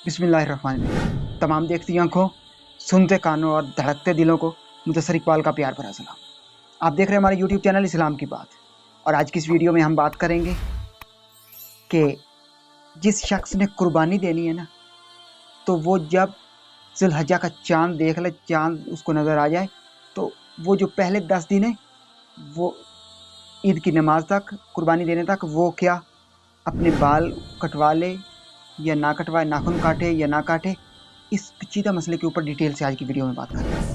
बिस्मिल्लाहिर्रहमानिर्रहीम। तमाम देखती आंखों, सुनते कानों और धड़कते दिलों को मुदस्सर इकबाल का प्यार भरा सलाम। आप देख रहे हैं हमारे यूट्यूब चैनल इस्लाम की बात, और आज की इस वीडियो में हम बात करेंगे कि जिस शख्स ने कुर्बानी देनी है ना, तो वो जब ज़ुल्हज्जा का चाँद देख ले, चाँद उसको नज़र आ जाए, तो वो जो पहले 10 दिन है, वो ईद की नमाज तक, कुर्बानी देने तक, वो क्या अपने बाल कटवा ले या ना कटवाए, नाखून काटे या ना काटे, इस पेचीदा मसले के ऊपर डिटेल से आज की वीडियो में बात करेंगे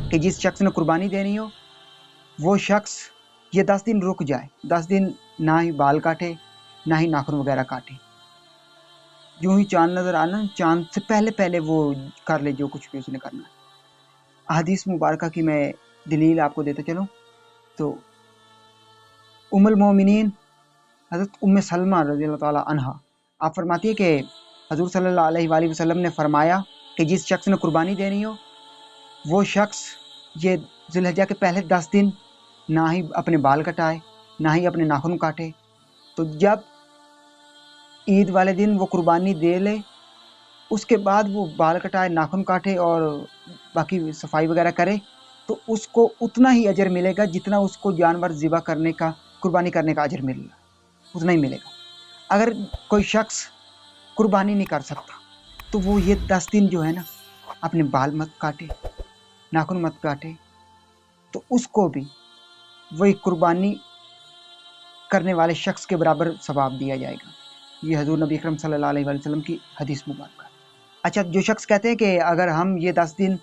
कि जिस शख्स ने कुर्बानी देनी हो, वो शख्स ये 10 दिन रुक जाए। 10 दिन ना ही बाल काटे, ना ही नाखून वगैरह काटे। यूं ही चांद नज़र आना, चांद से पहले पहले वो कर ले जो कुछ भी उसने करना है। अहदीस मुबारक की मैं दलील आपको देता चलूँ तो उम्मुल मोमिनीन हज़रत उम्मे सलमा रज़ियल्लाहु ताला अन्हा आप फरमाती है कि हज़ूर सल्लल्लाहु अलैहि वसल्लम ने फरमाया कि जिस शख्स ने कुर्बानी देनी हो, वो शख्स ये ज़ुल्हज्जा के पहले 10 दिन ना ही अपने बाल कटाए, ना ही अपने नाखून काटे। तो जब ईद वाले दिन वो कुर्बानी दे ले, उसके बाद वो बाल कटाए, नाखून काटे और बाकी सफाई वगैरह करे, तो उसको उतना ही अजर मिलेगा जितना उसको जानवर ज़िबा करने का, कुर्बानी करने का अजर मिलेगा, उतना ही मिलेगा। अगर कोई शख्स कुर्बानी नहीं कर सकता, तो वो ये 10 दिन जो है ना, अपने बाल मत काटे, नाखून मत काटे, तो उसको भी वही कुर्बानी करने वाले शख्स के बराबर सवाब दिया जाएगा। ये हज़ूर नबी अकरम सल्लल्लाहु अलैहि वसल्लम की हदीस मुबारक है। अच्छा, जो शख्स कहते हैं कि अगर हम ये 10 दिन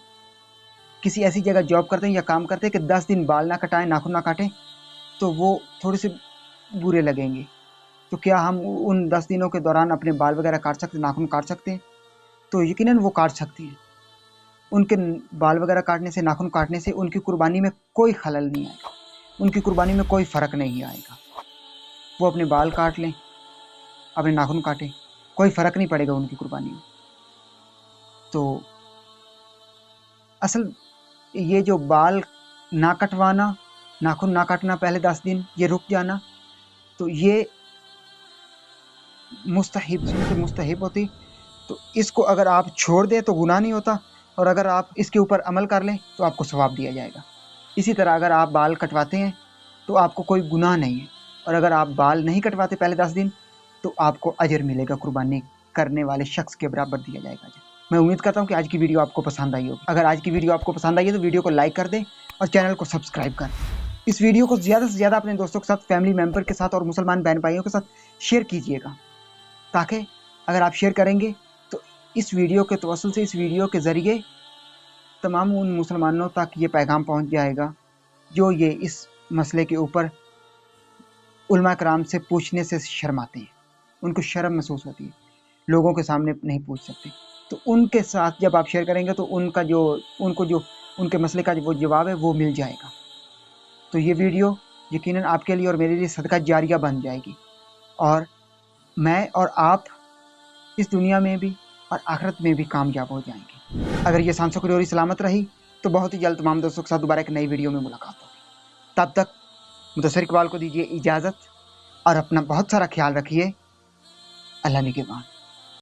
किसी ऐसी जगह जॉब करते हैं या काम करते हैं कि 10 दिन बाल ना कटाएं, नाखून ना काटें, तो वो थोड़े से बुरे लगेंगे। तो क्या हम उन 10 दिनों के दौरान अपने बाल वगैरह काट सकते हैं, नाखून काट सकते हैं? तो यकीनन वो काट सकती हैं। उनके बाल वगैरह काटने से, नाखून काटने से उनकी कुर्बानी में कोई खलल नहीं आएगा, उनकी कुर्बानी में कोई फ़र्क नहीं आएगा। वो अपने बाल काट लें, अपने नाखून काटें, कोई फ़र्क नहीं पड़ेगा उनकी कुर्बानी में। तो असल ये जो बाल ना कटवाना, नाखून ना काटना, पहले 10 दिन ये रुक जाना, तो ये मुस्तहिब सुन्नत मुस्तहिब होती। तो इसको अगर आप छोड़ दें तो गुनाह नहीं होता, और अगर आप इसके ऊपर अमल कर लें तो आपको सवाब दिया जाएगा। इसी तरह अगर आप बाल कटवाते हैं तो आपको कोई गुनाह नहीं है, और अगर आप बाल नहीं कटवाते पहले 10 दिन, तो आपको अजर मिलेगा, कुर्बानी करने वाले शख्स के बराबर दिया जाएगा अजर। मैं उम्मीद करता हूँ कि आज की वीडियो आपको पसंद आई होगी। अगर आज की वीडियो आपको पसंद आई है तो वीडियो को लाइक कर दें और चैनल को सब्सक्राइब कर दें। इस वीडियो को ज़्यादा से ज़्यादा अपने दोस्तों के साथ, फैमिली मेम्बर के साथ और मुसलमान बहन भाइयों के साथ शेयर कीजिएगा, ताकि अगर आप शेयर करेंगे तो इस वीडियो के तवस्सुल से, इस वीडियो के ज़रिए तमाम उन मुसलमानों तक ये पैगाम पहुंच जाएगा जो ये इस मसले के ऊपर उलमा कराम से पूछने से शर्माते हैं, उनको शर्म महसूस होती है, लोगों के सामने नहीं पूछ सकते। तो उनके साथ जब आप शेयर करेंगे तो उनको जो उनके मसले का वो जवाब है वो मिल जाएगा। तो ये वीडियो यकीनन आपके लिए और मेरे लिए सदका जारिया बन जाएगी, और मैं और आप इस दुनिया में भी और आखिरत में भी कामयाब हो जाएंगे। अगर ये सांसों की सलामत रही तो बहुत ही जल्द तमाम दोस्तों के साथ दोबारा एक नई वीडियो में मुलाकात होगी। तब तक मुदस्सर इकबाल को दीजिए इजाज़त, और अपना बहुत सारा ख्याल रखिए। अल्लाह निगहबान।